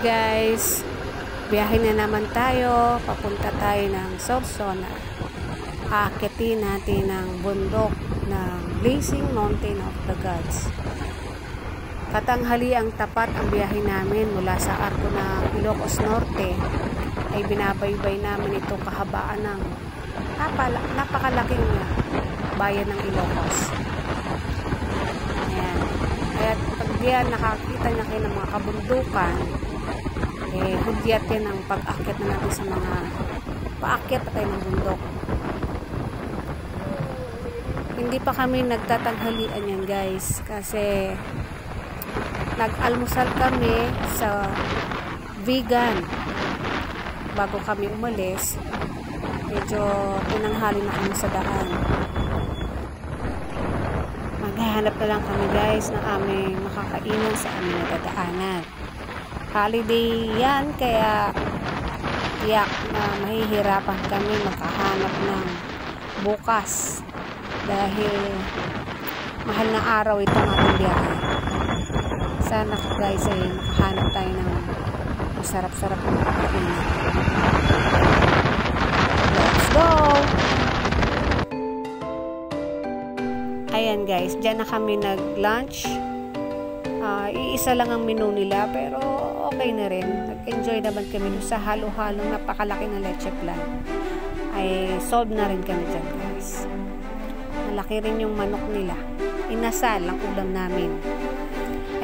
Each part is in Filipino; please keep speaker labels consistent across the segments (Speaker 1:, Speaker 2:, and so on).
Speaker 1: Guys, biyahe na naman tayo. Papunta tayo ng Sorsogon. Aakitin natin ang bundok ng Blazing Mountain of the Gods. Katanghali ang tapat ang biyahe namin mula sa arko ng Ilocos Norte. Ay binabaybay namin ito kahabaan ng napakalaking bayan ng Ilocos. Ayan. Kaya pag diyan nakakita niya kayo ng mga kabundukan, hudyat yan ang pag-akyat na natin sa mga paakyat tayo ng bundok. Hindi pa kami nagtatanghalian yan guys, kasi nag-almusal kami sa vegan bago kami umalis. Medyo pinanghali na kami sa daan. Maghahanap na lang kami guys ng aming makakainan sa aming nadadaanan. Holiday yan, kaya tiyak na mahihirapan kami makahanap ng bukas dahil mahal na araw itong ating biyahe. Sana guys ay makahanap tayo ng masarap-sarap na makakainan. Let's go! Ayan guys, dyan na kami nag-lunch. Iisa lang ang menu nila pero okay na rin. Nag-enjoy naman kami sa halo-halong napakalaki na leche plan. Ay solve na rin kami dyan guys. Malaki rin yung manok nila. Inasal ang ulam namin.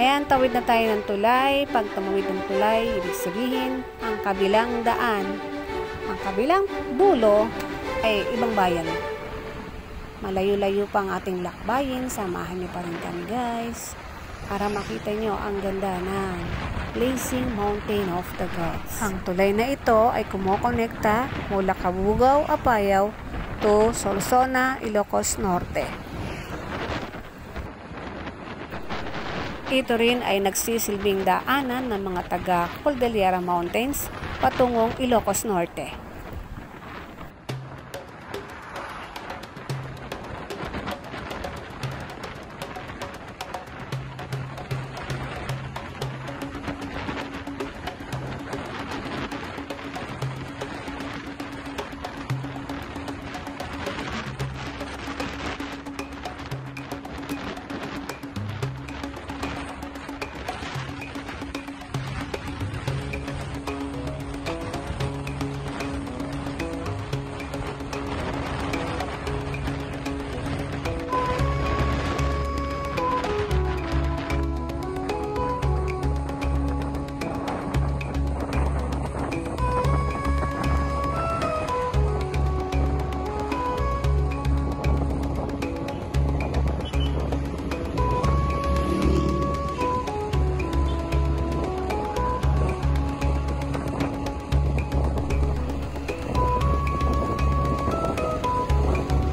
Speaker 1: Ayan, tawid na tayo ng tulay. Pag tumawid ng tulay, ibig sabihin ang kabilang daan, ang kabilang dulo ay ibang bayan. Malayo-layo pa ang ating lakbayin. Samahan niyo pa rin kami guys para makita nyo ang ganda ng Blazing Mountain of the Gods. Ang tulay na ito ay kumokonekta mula Cabugao, Apayao to Sorsogon, Ilocos Norte. Ito rin ay nagsisilbing daanan ng mga taga Cordillera Mountains patungong Ilocos Norte.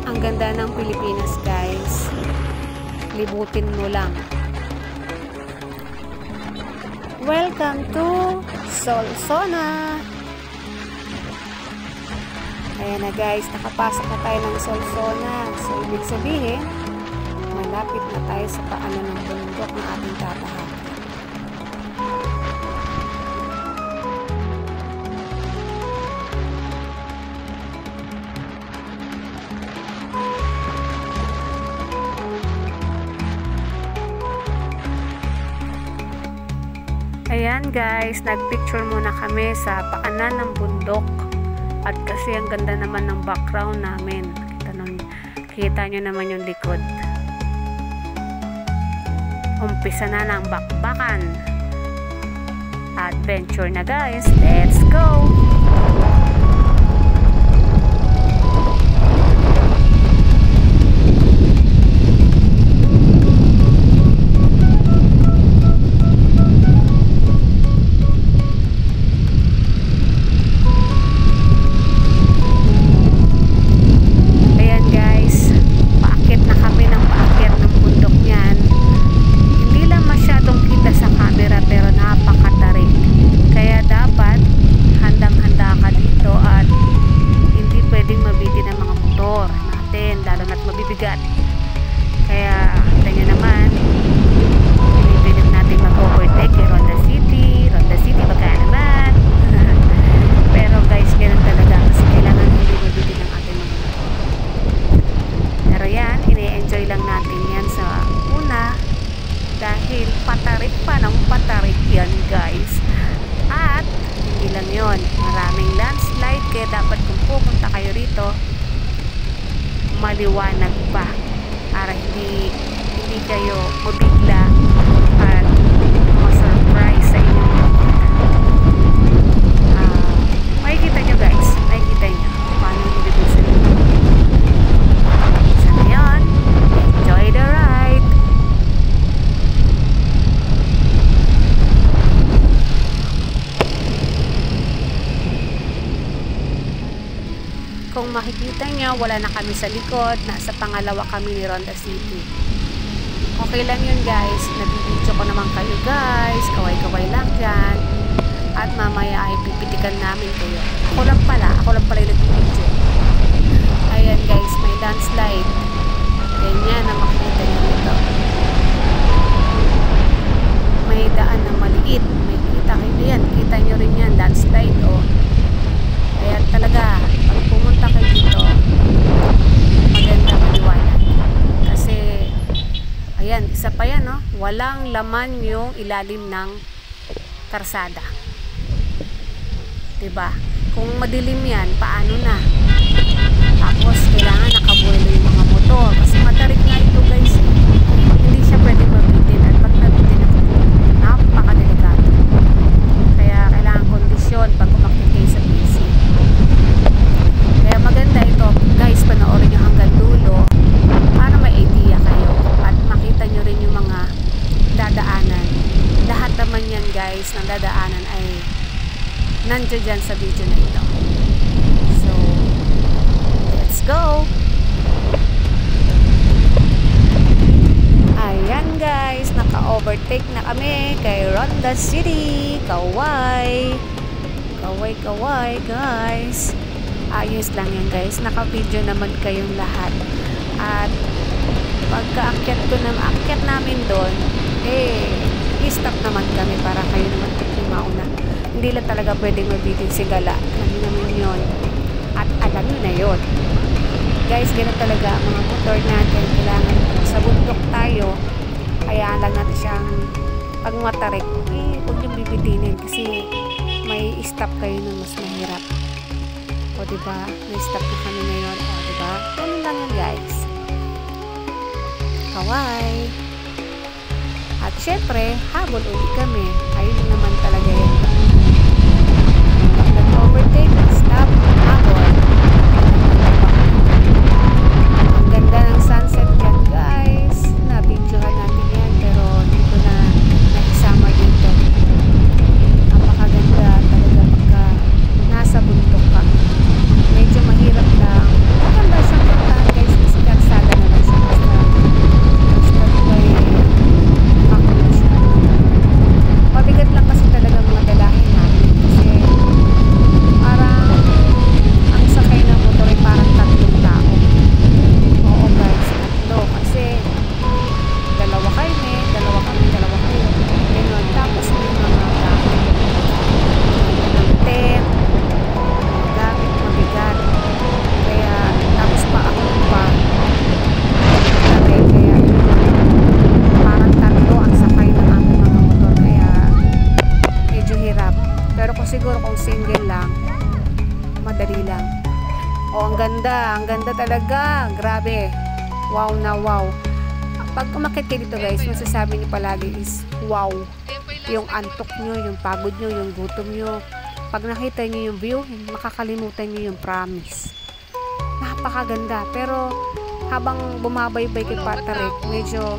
Speaker 1: Ang ganda ng Pilipinas guys, libutin mo lang. Welcome to Sorsogon. Ayan na guys, nakapasok na tayo ng Sorsogon. So ibig sabihin malapit na tayo sa paanan ng bundok na ating tatahakin. Ayan guys, nagpicture muna kami sa paanan ng bundok at kasi ang ganda naman ng background namin. Kita nyo naman yung likod. Umpisa na ng bakbakan. Adventure na guys, let's go! Pero napakatarik. Kaya dapat handang landslide, kaya dapat kung pupunta kayo rito, maliwanag pa para hindi kayo mabigla at ma-surprise sa inyong makikita nyo guys, makikita nyo paano yung reduce nito. So ngayon, enjoy the ride. Kung makikita nyo, wala na kami sa likod, nasa pangalawa kami ni Ronda City. Okay lang yun guys, nabibidyo ko naman kayo guys, kaway-kaway lang dyan, at mamaya ay pipitikan namin kayo. Ako lang pala yung nagbibidyo. Ayan guys, may landslide, ganyan na makikita nyo dito. May daan na maliit, may kita nyo rin yan, landslide oh. Kaya talaga, pag pumunta kayo dito, maganda maliwanag. Kasi, ayan, isa pa yan, no? Walang laman yung ilalim ng karsada. Diba? Kung madilim yan, paano na? Tapos, kailangan nakabuelo yung mga motor. Kasi matarik nga ito, guys. Eh. Hindi siya pwede mabitin. At pag nabitin ito, napakadelikado. Kaya, kailangan kondisyon pag umakit kayo sa PC. Kaya maganda ito, guys, panoorin nyo hanggang dulo para may idea kayo at makita nyo rin yung mga dadaanan. Lahat naman yan guys ng dadaanan ay nandiyo dyan sa video na ito. So, let's go! Ayan guys, naka-overtake na kami kay Ronda City. Kaway guys. Ayos lang yan guys, naka-video naman kayong lahat. At pagka-akyat namin doon, i-stop naman kami para kayo naman yung mauna. Hindi lang talaga pwedeng mabitin si Gala, alam naman yun, at alam nyo na yun guys. Ganun talaga ang mga motor natin, kailangan sa bundok tayo, kaya lang natin siyang pag matarik, huwag yung bibitinin kasi may stop kayo na mas mahirap. O diba, may stop na kami ngayon. O diba, ganun lang yun guys. Kaway. At syempre, habol ulit kami. Ayun naman talaga yun. Pag nag-overtake, stop, habol. Ang ganda ng sunset yan guys. Nabidyohan natin yan, pero hindi ko na naisama dito. Napakaganda talaga pagka nasa bundok ka. Medyo mahirap lang. Maganda siyang puntahan guys kasi karsada naman siya. Basta may makulo siya. Mabigat lang kasi talaga mga dalahin natin kasi parang ang sakay ng motor ay parang 3 tao. Oo guys, 3 kasi dalawa kami, dalawa kayo. Ganun. Tapos may mga gamit. Ng tent, gamit mabigat. Kaya tapos pa ako pa kaya parang 3 ang sakay ng aming mga motor, kaya medyo hirap. Pero kung siguro kung single lang, madali lang. Oh, ang ganda talaga, grabe, wow na wow. Pag umakit kayo dito guys, masasabi niyo palagi is wow. Yung antok nyo, yung pagod nyo, yung gutom nyo, pag nakita nyo yung view, makakalimutan nyo yung promise. Napakaganda. Pero habang bumabaybay kay Patarik, medyo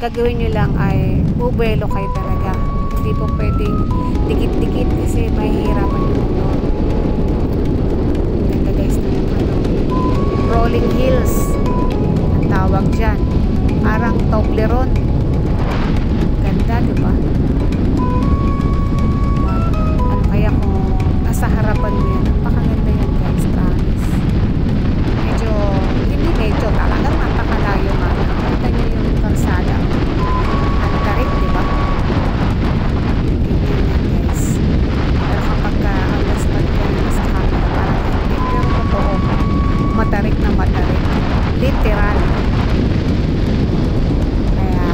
Speaker 1: gagawin nyo lang ay bubuelo kayo talaga. Hindi po pwedeng dikit-dikit kasi mahihirapan nyo ito. Ganda guys na yung rolling hills ang tawag dyan. Parang Toblerone. Ganda, diba? Ano kaya kung nasa harapan mo yan, napakaganda yan guys, promise. Medyo talagang napakalayo nga. Nakita nyo yung karsada. Ang tarik, diba? Ganyan yan guys. Pero kapag alas pag yan, nasa camera parang hindi. Pero totoo, matarik na matarik. Literal. Kaya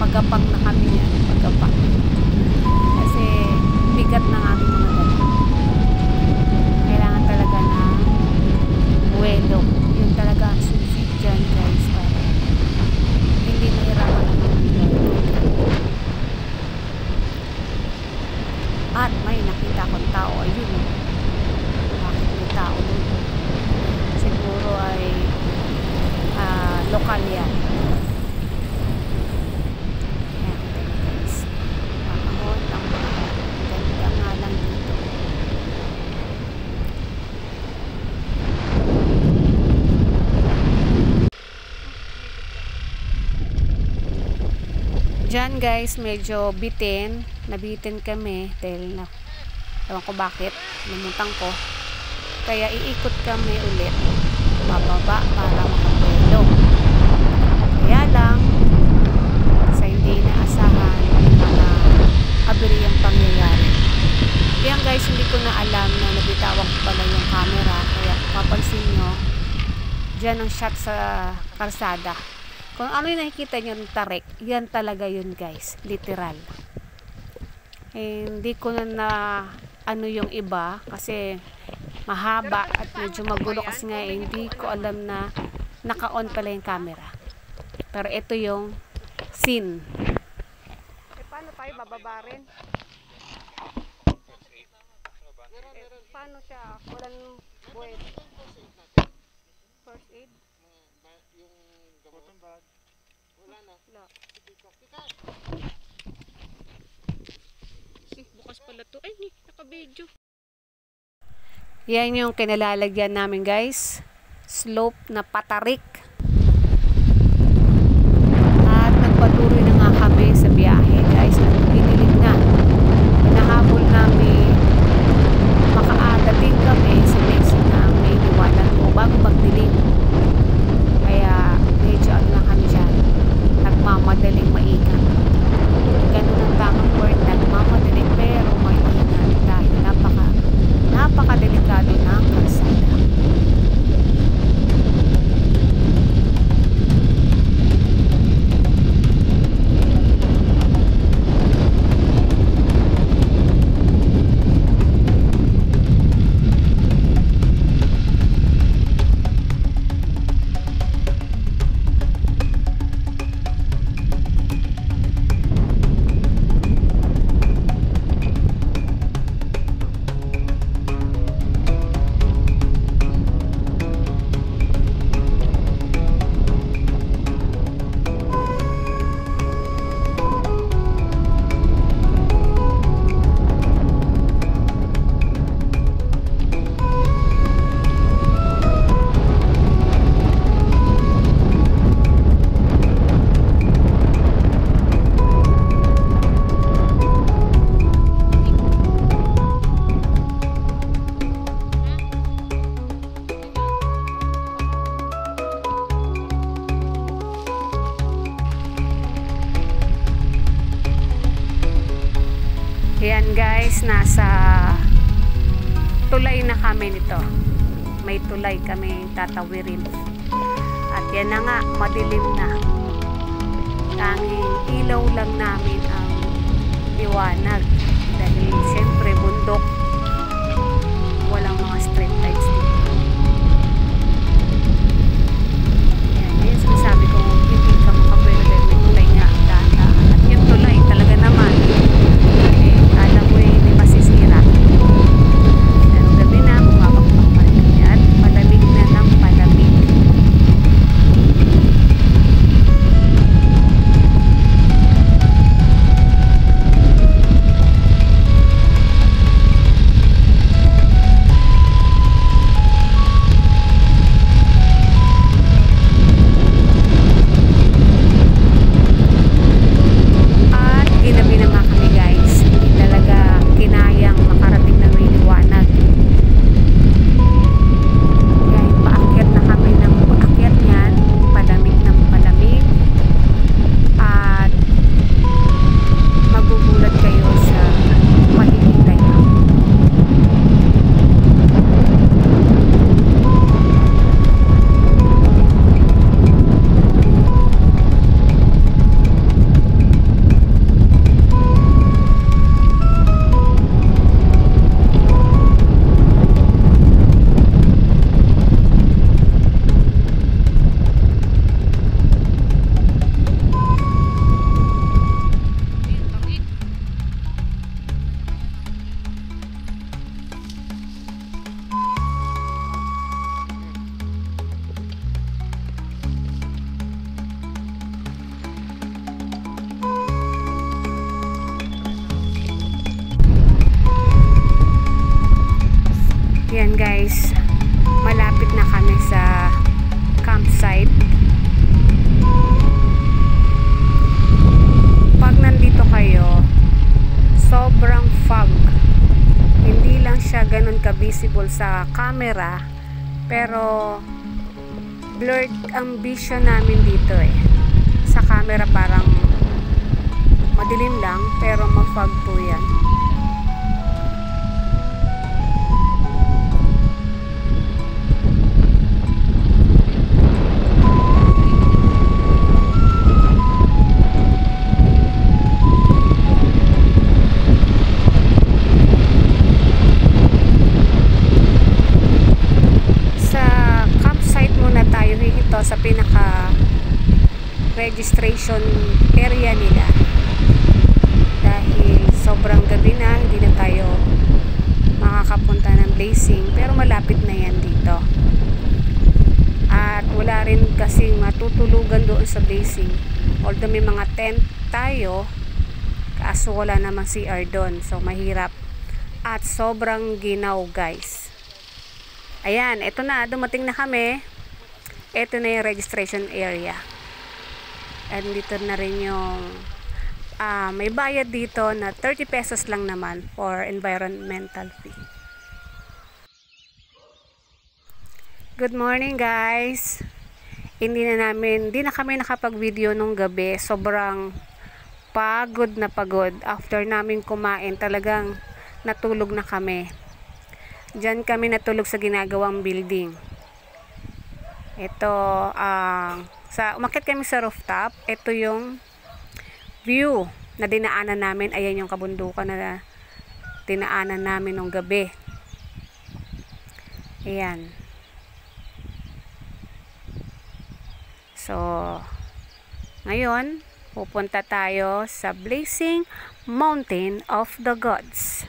Speaker 1: Pagapang na kami yan. Pagapang. Kasi bigat ng aming mga dala. Kailangan talaga na buwelo. Yun talaga ang susi dyan guys. Para hindi mahirapan ang mga dala. At may nakita kong tao. Ayun. Bakit may tao doon? Siguro ay lokal yan. Ayan guys. Panahon ang ganda nga lang dito. Diyan guys, medyo bitin. Nabitin kami dahil na ewan ko bakit. Namutang ko. Kaya iikot kami ulit. Bababa para makabuelo. Kaya lang sa hindi inaasahan na aberiyang pangyayari. Yan guys, hindi ko na alam na nabitawan ko pala yung camera. Kaya papansin nyo, dyan ang shot sa karsada. Kung ano yung nakikita nyo ng tarik, yan talaga yun guys, literal. Hindi ko na ano yung iba kasi mahaba at medyo magulo kasi nga hindi ko alam na naka-on pala yung camera. Pero ito yung scene. Paano tayo bababa rin? Paano siya? Walang buwet. First aid? Yung gamot? Wala na. Bukas pala to. Ay, naka-video. Yan yung kinalalagyan namin guys. Slope na patarik. At nagpatuloy na nga kami sa biyahe guys. Pinilig na. Hinahabol namin makaadating kami sa mesa na may liwanag po bago magdilim. Kaya medyo ano na kami dyan. Nagmamadaling maingat. Ganun ang tamang word. Nagmamadaling pero maingat dahil napaka-delikado ng kalsada. Ayan guys, nasa tulay na kami nito. May tulay kami tatawirin. At yan na nga, madilim na. Tanging ilaw lang namin ang liwanag. Dahil siyempre bundok. Walang mga street lights dito. Ayan, yun sinasabi ko, hindi ka makapwede dahil may tulay nga ang data. At yung tulay talaga naman. Alam mo hindi masisira. Pero gabi na, bumabakbak pa rin at malamig na ng malamig. guys, malapit na kami sa campsite. Pag nandito kayo, sobrang fog. Hindi lang siya ganun ka-visible sa camera, pero blurred ang vision namin dito eh. Sa camera parang madilim lang, pero ma-fog po yan. Sa pinaka registration area nila, dahil sobrang gabi na, hindi na tayo makakapunta ng Blazing, pero malapit na yan dito, at wala rin kasing matutulugan doon sa Blazing, although may mga tent tayo, kaso wala namang CR doon, so mahirap at sobrang ginaw guys. Ayan, eto na, dumating na kami. Ito na yung registration area. And dito na rin yung may bayad dito na 30 pesos lang naman for environmental fee. Good morning guys. Hindi na kami nakapag-video nung gabi. Sobrang pagod na pagod. After namin kumain, talagang natulog na kami. Diyan kami natulog sa ginagawang building. Ito, umakyat kami sa rooftop. Ito yung view na dinaanan namin. Ayan yung kabundukan na dinaanan namin nung gabi. Ayan. So, ngayon, pupunta tayo sa Blazing Mountain of the Gods.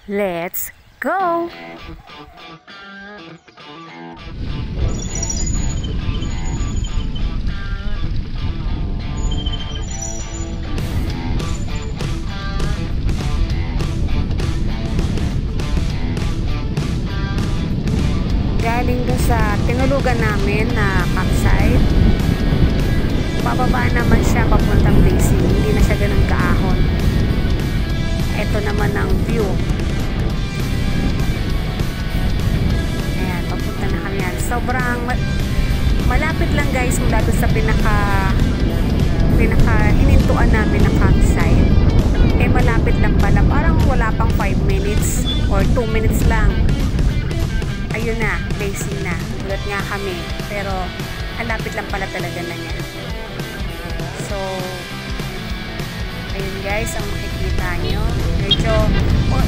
Speaker 1: Let's go! Galing doon sa tinulugan namin na campsite, pababa naman siya papuntang Blazing. Hindi na siya ganun kaahon. Ito naman ang view. Ayan, papunta na kami yan. Sobrang malapit lang guys mula doon sa pinaka hinintuan namin na campsite. Eh malapit lang pala, parang wala pang 5 minutes or 2 minutes lang. Ayun na, Blazing na. Gulat nga kami. Pero, alapit lang pala talaga na niya. So, ayun guys, ang makikita nyo. Medyo,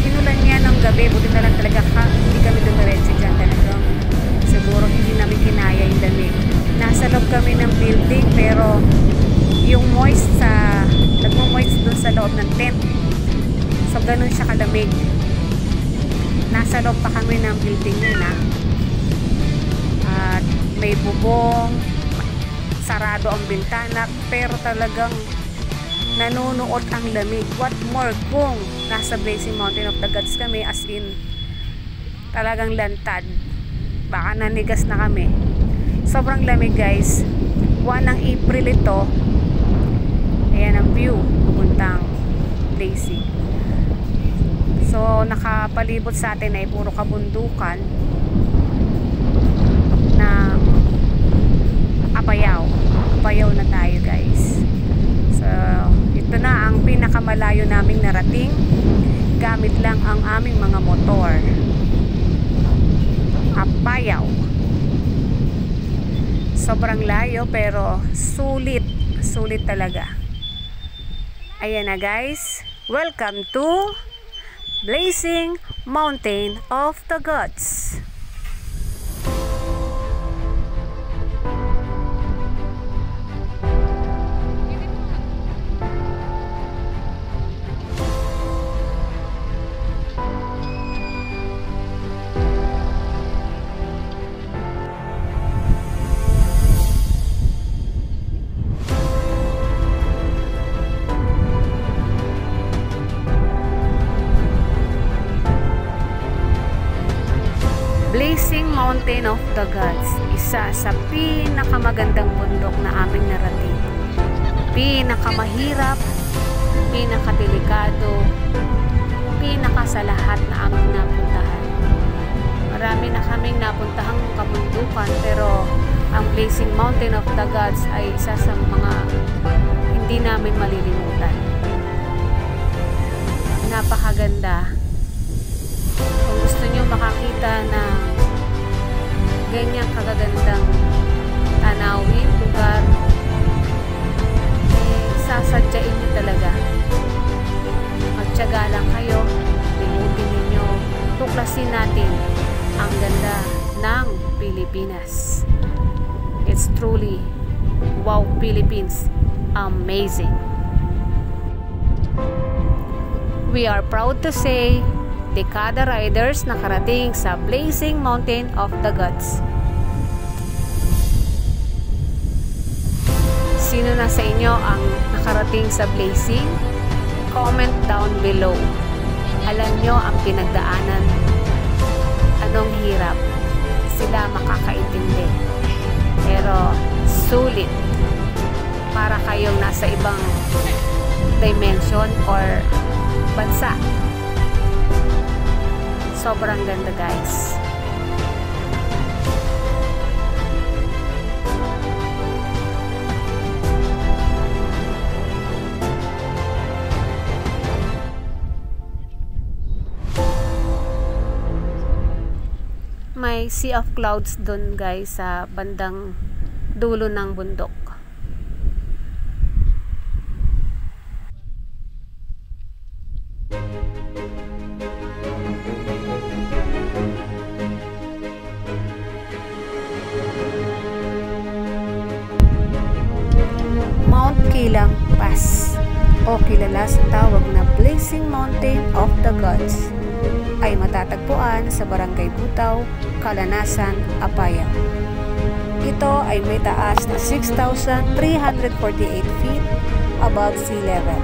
Speaker 1: inulan niya ng gabi. Buti na lang talaga hindi kami dumiretso dyan talaga. Siguro hindi namin kinaya yung lamig. Nasa loob kami ng building, pero yung moist nagmo-moist dun sa loob ng tent. So, ganun siya kalamig. Nasa loob pa kami ng building yun at may bubong, sarado ang bintana, pero talagang nanunuot ang lamig. What more kung nasa Blazing Mountain of the Gods kami, as in talagang lantad, baka nanigas na kami. Sobrang lamig guys. 1 ng April ito. Ayan ang view pupuntang Blazing. So, nakapalibot sa atin ay puro kabundukan na apayaw. Apayaw na tayo guys. So, ito na ang pinakamalayo naming narating. Gamit lang ang aming mga motor. Apayaw. Sobrang layo pero sulit. Sulit talaga. Ayan na guys. Welcome to Blazing Mountain of the Gods. Blazing Mountain of the Gods, isa sa pinakamagandang bundok na aming narating. Pinakamahirap, pinakadelikado, pinaka sa lahat na aming napuntahan. Marami na kaming napuntahang kabundukan, pero ang Blazing Mountain of the Gods ay isa sa mga hindi namin malilimutan. Napakaganda. Kung gusto nyo makakita ng ganyang kagagandang tanawin, lugar, sasadyain nyo talaga. Magtiyaga lang kayo, limutin ninyo, tuklasin natin ang ganda ng Pilipinas. It's truly, wow, Philippines, amazing. We are proud to say, Dekada Riders nakarating sa Blazing Mountain of the Gods. Sino na sa inyo ang nakarating sa Blazing? Comment down below. Alam nyo ang pinagdaanan. Anong hirap? Sila makakaintindi. Pero sulit. Para kayong nasa ibang dimension or bansa. Sobrang ganda, guys. May sea of clouds dun, guys, sa bandang dulo ng bundok. Mount Kilang Pass, o kilala sa tawag na Blazing Mountain of the Gods, ay matatagpuan sa Barangay Butaw, Kalanasan, Apayao. Ito ay may taas na 6,348 feet above sea level.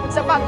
Speaker 1: Sa pag